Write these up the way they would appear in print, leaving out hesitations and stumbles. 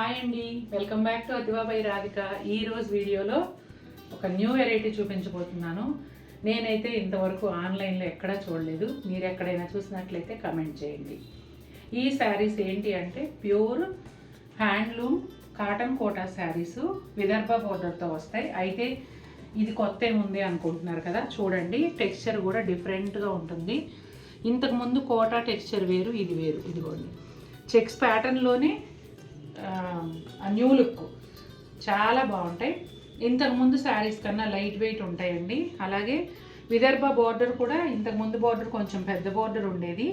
Hi అండి, welcome back to Athiva by Radhika. ఈరోజు వీడియోలో ఒక న్యూ వెరైటీ చూపించబోతున్నాను. నేనైతే ఇంతవరకు ఆన్లైన్లో ఎక్కడా చూడలేదు. మీరు ఎక్కడైనా చూసినట్లయితే కమెంట్ చేయండి. ఈ శారీస్ ఏంటి అంటే pure handloom cotton Kota saris Vidarbha బోర్డర్తో వస్తాయి. అయితే ఇది కొత్త ఏముంది అనుకుంటున్నారు కదా, చూడండి టెక్స్చర్ కూడా డిఫరెంట్గా ఉంటుంది. ఇంతకుముందు కోటా టెక్స్చర్ వేరు, ఇది వేరు. ఇదిగోండి చెక్స్ ప్యాటర్న్లోనే న్యూ లుక్ చాలా బాగుంటాయి. ఇంతకుముందు శారీస్ కన్నా లైట్ వెయిట్ ఉంటాయండి. అలాగే విదర్భ బోర్డర్ కూడా ఇంతకుముందు బోర్డర్ కొంచెం పెద్ద బోర్డర్ ఉండేది,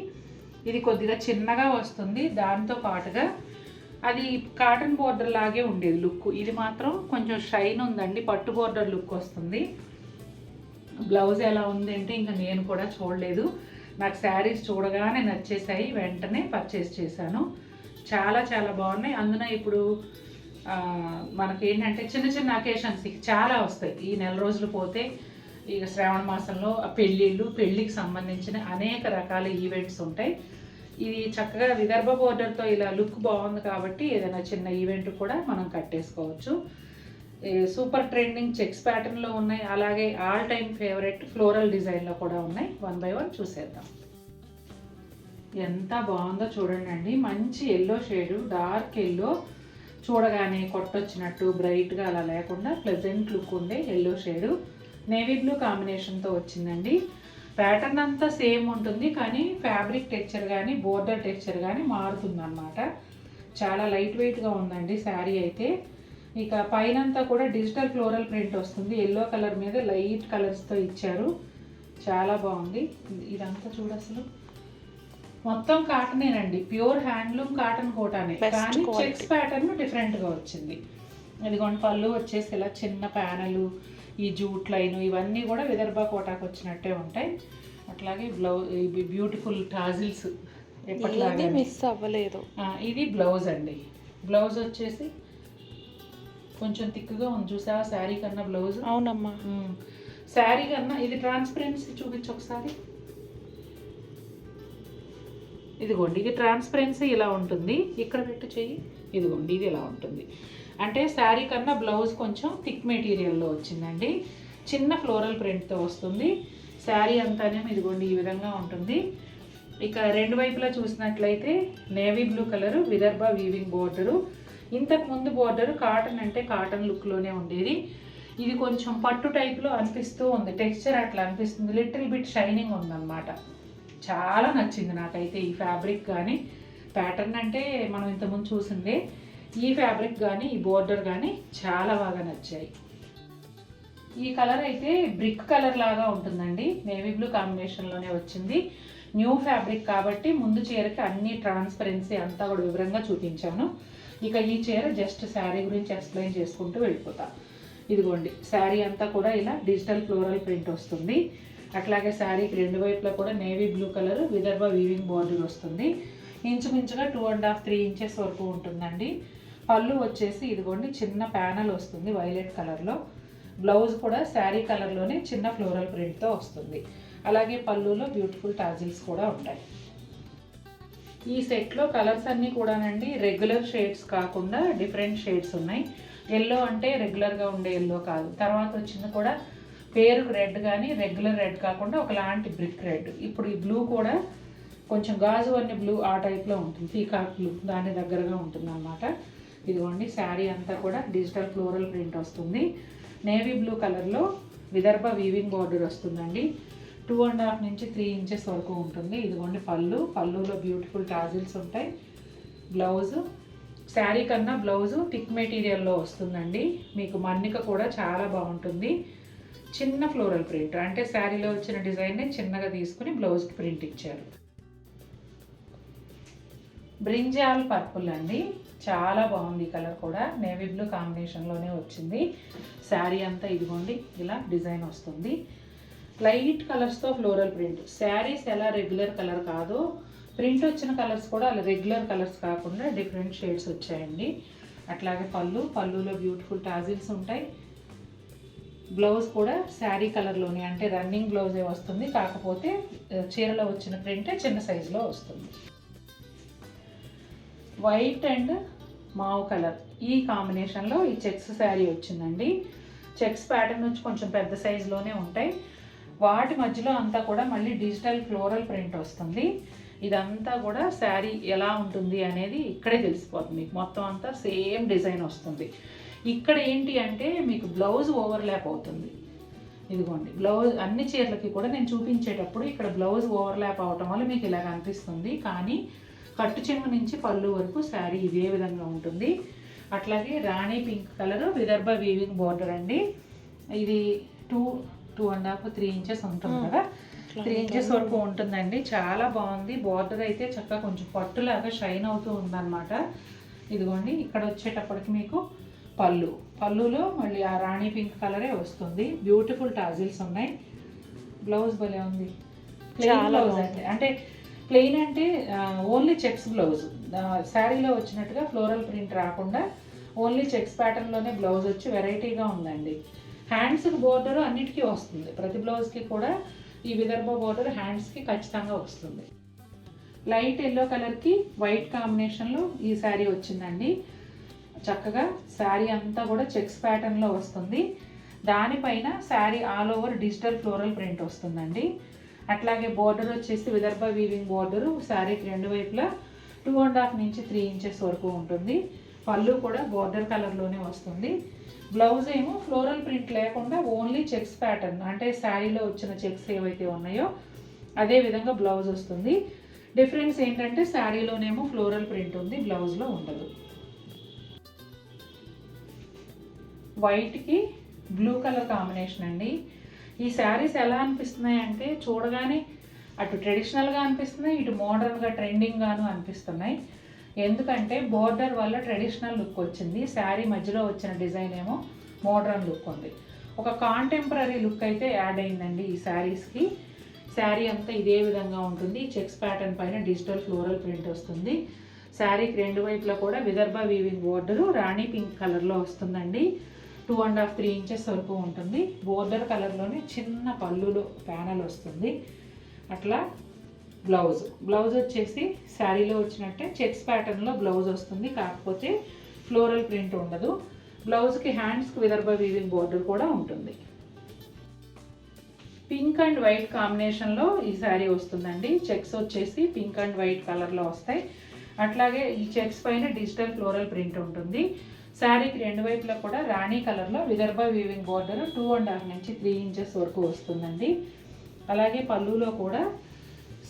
ఇది కొద్దిగా చిన్నగా వస్తుంది. దాంతో పాటుగా అది కాటన్ బోర్డర్ లాగే ఉండేది లుక్. ఇది మాత్రం కొంచెం షైన్ ఉందండి, పట్టు బోర్డర్ లుక్ వస్తుంది. బ్లౌజ్ ఎలా ఉంది అంటే ఇంకా నేను కూడా చూడలేదు. నాకు శారీస్ చూడగానే నచ్చేసాయి, వెంటనే పర్చేస్ చేశాను. చాలా చాలా బాగున్నాయి. అందున ఇప్పుడు మనకేంటంటే చిన్న చిన్న అకేషన్స్కి చాలా వస్తాయి. ఈ నెల రోజులు పోతే ఇక శ్రావణ మాసంలో పెళ్ళికి సంబంధించిన అనేక రకాల ఈవెంట్స్ ఉంటాయి. ఇది చక్కగా విదర్భ బోర్డర్తో ఇలా లుక్ బాగుంది కాబట్టి ఏదైనా చిన్న ఈవెంట్ కూడా మనం కట్టేసుకోవచ్చు. సూపర్ ట్రెండింగ్ చెక్స్ ప్యాటర్న్లో ఉన్నాయి. అలాగే ఆల్ టైమ్ ఫేవరెట్ ఫ్లోరల్ డిజైన్లో కూడా ఉన్నాయి. 1 by 1 చూసేద్దాం. ఎంత బాగుందో చూడండి అండి. మంచి ఎల్లో షేడు, డార్క్ ఎల్లో, చూడగానే కొట్టొచ్చినట్టు బ్రైట్గా అలా లేకుండా ప్లెజెంట్ లుక్ ఉండే ఎల్లో షేడు నేవీ బ్లూ కాంబినేషన్తో వచ్చిందండి. ప్యాటర్న్ అంతా సేమ్ ఉంటుంది, కానీ ఫ్యాబ్రిక్ టెక్చర్ కానీ బోర్డర్ టెక్చర్ కానీ మారుతుంది అన్నమాట. చాలా లైట్ వెయిట్గా ఉందండి శారీ అయితే. ఇక పైనంతా కూడా డిజిటల్ ఫ్లోరల్ ప్రింట్ వస్తుంది. ఎల్లో కలర్ మీద లైట్ కలర్స్తో ఇచ్చారు, చాలా బాగుంది. ఇదంతా చూడు, అసలు మొత్తం కాటనేనండి, ప్యూర్ హ్యాండ్లూమ్ కాటన్ కోటానే, కానీ చెక్స్ ప్యాటర్న్ డిఫరెంట్గా వచ్చింది. ఇదిగోండి పళ్ళు వచ్చేసి ఇలా చిన్న ప్యానలు, ఈ జూట్ లైన్ ఇవన్నీ కూడా విదర్భ కోటాకు వచ్చినట్టే ఉంటాయి. అట్లాగే బ్యూటిఫుల్ టాజిల్స్ ఎప్పటిలాగే మిస్ అవ్వలేదు. ఇది బ్లౌజ్ అండి. బ్లౌజ్ వచ్చేసి కొంచెం థిక్గా ఉంది, చూసావా శారీ కన్నా బ్లౌజ్. అవునమ్మా, శారీ కన్నా ఇది ట్రాన్స్పరెన్సీ చూపించు ఒకసారి. ఇదిగోండి ఇది ట్రాన్స్పరెన్సీ ఇలా ఉంటుంది, ఇక్కడ పెట్టు చెయ్యి. ఇదిగోండి ఇది ఇలా ఉంటుంది. అంటే శారీ కన్నా బ్లౌజ్ కొంచెం థిక్ మెటీరియల్లో వచ్చిందండి. చిన్న ఫ్లోరల్ ప్రింట్తో వస్తుంది. శారీ అంతానేమో ఇదిగోండి ఈ విధంగా ఉంటుంది. ఇక రెండు వైపులా చూసినట్లయితే navy blue colour Vidarbha weaving border. ఇంతకు ముందు బోర్డరు కాటన్ అంటే కాటన్ లుక్లోనే ఉండేది. ఇది కొంచెం పట్టు టైప్లో అనిపిస్తూ ఉంది, టెక్స్చర్ అట్లా అనిపిస్తుంది, లిటిల్ బిట్ షైనింగ్ ఉందన్నమాట. చాలా నచ్చింది నాకైతే ఈ ఫ్యాబ్రిక్ కానీ, ప్యాటర్న్ అంటే మనం ఇంతకుముందు చూసిందే, ఈ ఫ్యాబ్రిక్ కానీ ఈ బోర్డర్ కానీ చాలా బాగా నచ్చాయి. ఈ కలర్ అయితే బ్రిక్ కలర్ లాగా ఉంటుందండి, నేవీ బ్లూ కాంబినేషన్లోనే వచ్చింది. న్యూ ఫ్యాబ్రిక్ కాబట్టి ముందు చీరకి అన్ని ట్రాన్స్పరెన్సీ అంతా కూడా వివరంగా చూపించాను. ఇక ఈ చీర జస్ట్ శారీ గురించి ఎక్స్ప్లెయిన్ చేసుకుంటూ వెళ్ళిపోతా. ఇదిగోండి శారీ అంతా కూడా ఇలా డిజిటల్ ఫ్లోరల్ ప్రింట్ వస్తుంది. అట్లాగే శారీకి రెండు వైపులా కూడా navy blue colour Vidarbha weaving border వస్తుంది. ఇంచుమించుగా 2.5-3 ఇంచెస్ వరకు ఉంటుందండి. పళ్ళు వచ్చేసి ఇదిగోండి చిన్న ప్యానల్ వస్తుంది వైలెట్ కలర్లో. బ్లౌజ్ కూడా శారీ కలర్లోనే చిన్న ఫ్లోరల్ ప్రింట్తో వస్తుంది. అలాగే పళ్ళులో బ్యూటిఫుల్ టాజిల్స్ కూడా ఉంటాయి. ఈ సెట్లో కలర్స్ అన్నీ కూడానండి రెగ్యులర్ షేడ్స్ కాకుండా డిఫరెంట్ షేడ్స్ ఉన్నాయి. ఎల్లో అంటే రెగ్యులర్గా ఉండే ఎల్లో కాదు, తర్వాత వచ్చింది కూడా పేరుకు రెడ్ కానీ రెగ్యులర్ రెడ్ కాకుండా ఒకలాంటి బ్రిక్ రెడ్. ఇప్పుడు ఈ బ్లూ కూడా కొంచెం గాజు అన్ని బ్లూ ఆ టైప్లో ఉంటుంది, పీకాక్ బ్లూ దాని దగ్గరగా ఉంటుంది అన్నమాట. ఇదిగోండి శారీ అంతా కూడా డిజిటల్ ఫ్లోరల్ ప్రింట్ వస్తుంది. నేవీ బ్లూ కలర్లో విదర్భ వీవింగ్ బోర్డర్ వస్తుందండి. 2.5-3 ఇంచెస్ వరకు ఉంటుంది. ఇదిగోండి పళ్ళులో బ్యూటిఫుల్ టాజిల్స్ ఉంటాయి. బ్లౌజు శారీ కన్నా బ్లౌజు థిక్ మెటీరియల్లో వస్తుందండి. మీకు మన్నిక కూడా చాలా బాగుంటుంది. చిన్న ఫ్లోరల్ ప్రింట్ అంటే శారీలో వచ్చిన డిజైన్ని చిన్నగా తీసుకుని బ్లౌజ్కి ప్రింట్ ఇచ్చారు. బ్రింజాల్ పర్పుల్ అండి, చాలా బాగుంది. ఈ కలర్ కూడా నేవీ బ్లూ కాంబినేషన్లోనే వచ్చింది. శారీ అంతా ఇదిగోండి ఇలా డిజైన్ వస్తుంది. లైట్ కలర్స్తో ఫ్లోరల్ ప్రింట్. శారీస్ ఎలా రెగ్యులర్ కలర్ కాదో ప్రింట్ వచ్చిన కలర్స్ కూడా అలా రెగ్యులర్ కలర్స్ కాకుండా డిఫరెంట్ షేడ్స్ వచ్చాయండి. అట్లాగే పళ్ళులో బ్యూటిఫుల్ టాజిల్స్ ఉంటాయి. బ్లౌజ్ కూడా శారీ కలర్లోనే అంటే రన్నింగ్ బ్లౌజే వస్తుంది, కాకపోతే చీరలో వచ్చిన ప్రింటే చిన్న సైజులో వస్తుంది. వైట్ అండ్ మావ్ కలర్ ఈ కాంబినేషన్లో ఈ చెక్స్ శారీ వచ్చిందండి. చెక్స్ ప్యాటర్న్ నుంచి కొంచెం పెద్ద సైజులోనే ఉంటాయి. వాటి మధ్యలో అంతా కూడా మళ్ళీ డిజిటల్ ఫ్లోరల్ ప్రింట్ వస్తుంది. ఇదంతా కూడా శారీ ఎలా ఉంటుంది అనేది ఇక్కడే తెలిసిపోతుంది మీకు. మొత్తం అంతా సేమ్ డిజైన్ వస్తుంది. ఇక్కడ ఏంటి అంటే మీకు బ్లౌజ్ ఓవర్లాప్ అవుతుంది. ఇదిగోండి బ్లౌజ్ అన్ని చీరలకి కూడా నేను చూపించేటప్పుడు ఇక్కడ బ్లౌజ్ ఓవర్లాప్ అవటం వల్ల మీకు ఇలా కనిపిస్తుంది. కానీ కట్టు చెంగు నుంచి పళ్ళు వరకు శారీ ఇదే విధంగా ఉంటుంది. అట్లాగే రాణి pink colour Vidarbha weaving border అండి. ఇది 2.5 3 ఇంచెస్ ఉంటుంది కదా, 3 ఇంచెస్ వరకు ఉంటుందండి. చాలా బాగుంది. బోర్డర్ అయితే చక్కగా కొంచెం పట్టులాగా షైన్ అవుతూ ఉందన్నమాట. ఇదిగోండి ఇక్కడ వచ్చేటప్పటికి మీకు పళ్ళులో మళ్ళీ ఆ రాణి పింక్ కలరే వస్తుంది. బ్యూటిఫుల్ టాజిల్స్ ఉన్నాయి. బ్లౌజ్ భలే ఉంది. ప్లెయిన్ బ్లౌజ్ అంటే ప్లెయిన్ అంటే ఓన్లీ చెక్స్ బ్లౌజ్. శారీలో వచ్చినట్టుగా ఫ్లోరల్ ప్రింట్ రాకుండా ఓన్లీ చెక్స్ ప్యాటర్న్లోనే బ్లౌజ్ వచ్చి వెరైటీగా ఉందండి. హ్యాండ్స్కి బోర్డర్ అన్నిటికీ వస్తుంది. ప్రతి బ్లౌజ్కి కూడా ఈ విదర్భ బోర్డర్ హ్యాండ్స్కి ఖచ్చితంగా వస్తుంది. లైట్ ఎల్లో కలర్కి వైట్ కాంబినేషన్లో ఈ శారీ వచ్చిందండి. చక్కగా శారీ అంతా కూడా చెక్స్ ప్యాటర్న్లో వస్తుంది. దానిపైన sari all over digital floral print వస్తుందండి. అట్లాగే బోర్డర్ వచ్చేసి విదర్భ వీవింగ్ బోర్డరు శారీకి రెండు వైపులా 2.5 నుంచి 3 ఇంచెస్ వరకు ఉంటుంది. పళ్ళు కూడా బోర్డర్ కలర్లోనే వస్తుంది. బ్లౌజ్ ఏమో ఫ్లోరల్ ప్రింట్ లేకుండా ఓన్లీ చెక్స్ ప్యాటర్న్ అంటే శారీలో వచ్చిన చెక్స్ ఏవైతే ఉన్నాయో అదే విధంగా బ్లౌజ్ వస్తుంది. డిఫరెన్స్ ఏంటంటే శారీలోనేమో ఫ్లోరల్ ప్రింట్ ఉంది, బ్లౌజ్లో ఉండదు. వైట్కి బ్లూ కలర్ కాంబినేషన్ అండి. ఈ శారీస్ ఎలా అనిపిస్తున్నాయి అంటే చూడగానే అటు ట్రెడిషనల్గా అనిపిస్తున్నాయి, ఇటు మోడర్న్గా ట్రెండింగ్గాను అనిపిస్తున్నాయి. ఎందుకంటే బోర్డర్ వల్ల ట్రెడిషనల్ లుక్ వచ్చింది, శారీ మధ్యలో వచ్చిన డిజైన్ ఏమో మోడర్న్ లుక్ ఉంది. ఒక కాంటెంపరీ లుక్ అయితే యాడ్ అయిందండి ఈ శారీస్కి. శారీ అంతా ఇదే విధంగా ఉంటుంది. చెక్స్ ప్యాటర్న్ పైన డిజిటల్ ఫ్లోరల్ ప్రింట్ వస్తుంది. శారీకి రెండు వైపులా కూడా విదర్భ వీవింగ్ బోర్డరు రాణి పింక్ కలర్లో వస్తుందండి. 2.5 3 ఇంచెస్ వరకు ఉంటుంది. బోర్డర్ కలర్లోనే చిన్న పళ్ళులో ప్యానల్ వస్తుంది. అట్లా బ్లౌజ్ వచ్చేసి శారీలో వచ్చినట్టే చెక్స్ ప్యాటర్న్లో బ్లౌజ్ వస్తుంది. కాకపోతే ఫ్లోరల్ ప్రింట్ ఉండదు. బ్లౌజ్కి హ్యాండ్స్కి విదర్భ వీవింగ్ బోర్డర్ కూడా ఉంటుంది. పింక్ అండ్ వైట్ కాంబినేషన్లో ఈ శారీ వస్తుందండి. చెక్స్ వచ్చేసి పింక్ అండ్ వైట్ కలర్లో వస్తాయి. అట్లాగే ఈ చెక్స్ పైన డిజిటల్ ఫ్లోరల్ ప్రింట్ ఉంటుంది. శారీకి రెండు వైపులా కూడా రాణి కలర్లో విదర్భ వీవింగ్ బోర్డర్ 2.5 నుంచి 3 ఇంచెస్ వరకు వస్తుందండి. అలాగే పళ్ళులో కూడా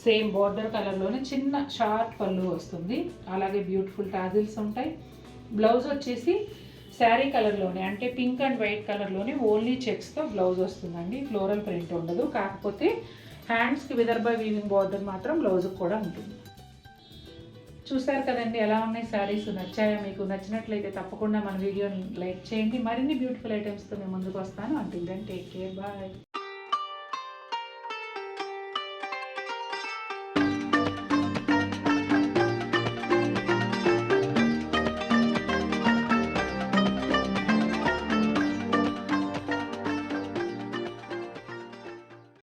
సేమ్ బోర్డర్ కలర్లోనే చిన్న షార్ట్ పళ్ళు వస్తుంది. అలాగే బ్యూటిఫుల్ టాజిల్స్ ఉంటాయి. బ్లౌజ్ వచ్చేసి శారీ కలర్లోనే అంటే పింక్ అండ్ వైట్ కలర్లోనే ఓన్లీ చెక్స్తో బ్లౌజ్ వస్తుందండి. ఫ్లోరల్ ప్రింట్ ఉండదు. కాకపోతే హ్యాండ్స్కి విదర్భ వీవింగ్ బోర్డర్ మాత్రం బ్లౌజ్కి కూడా ఉంటుంది. చూసారు కదండి ఎలా ఉన్నాయి శారీస్. నచ్చాయా? మీకు నచ్చినట్లయితే తప్పకుండా మన వీడియోని లైక్ చేయండి. మరిన్ని బ్యూటిఫుల్ ఐటమ్స్తో మేము ముందుకు వస్తాను. Until then take care, bye.